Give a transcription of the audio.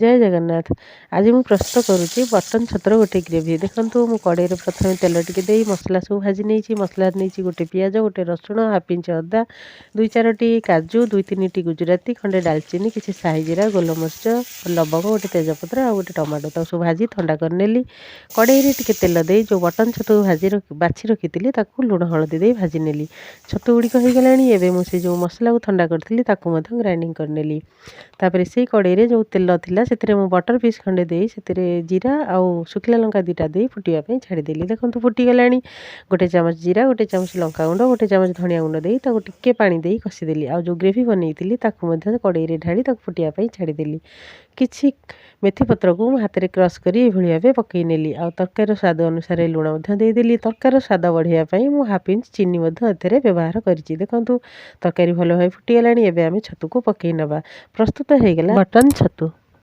जय जगन्नाथ। आज मैं प्रस्तुत करुँची बटन छतर गोटे ग्रेवी। देखो मु कड़े प्रथम तेल टिके दे मसला सब भाजी नहीं मसला नहीं गोटे पियाज गोटे रसुण हाफ इंच अदा 2-4टी काजू 2-3टी गुजराती खंडे डालचीनी किसी साही जीरा गोलमरिच लवंग गोटे तेजपत्र आ गोटे टमाटो सब भाजी थंडा करनेली। कड़े टिके तेल दे जो बटन छतु भाजी बाछी रखी लुण हलदी दे भाजी नेली। छतु गुड़िक हो गलानी एबे मु से जो मसला को थंडा करी ग्राइंडिंग करनेली। तापर से कड़े जो तेल थिला से बटर पीस खंडे दे जीरा आउ सुखिला लंका 2टा दे फुटापी छाड़देली। देखो फुटीगला गोटे चामच जीरा गोटे चामच लंका गुंड गोटे चामच धनिया गुंड दे टिके पानी दे कषिदेली। आ जो ग्रेवी बनई कड़े ढाड़ी फुटापी छाड़देली। किछि मेथी पत्र को हाथ में क्रश कर भाव पकई नेली। आ तरकार स्वाद अनुसार लुण देदेली। तरकार स्वाद बढ़ाई मुझे हाफ इंच चीनी व्यवहार करी। देखो तरकारी भल भाव फुटीगला। एवं आम छतु को पकई नवा। प्रस्तुत हो गला बटन छतु।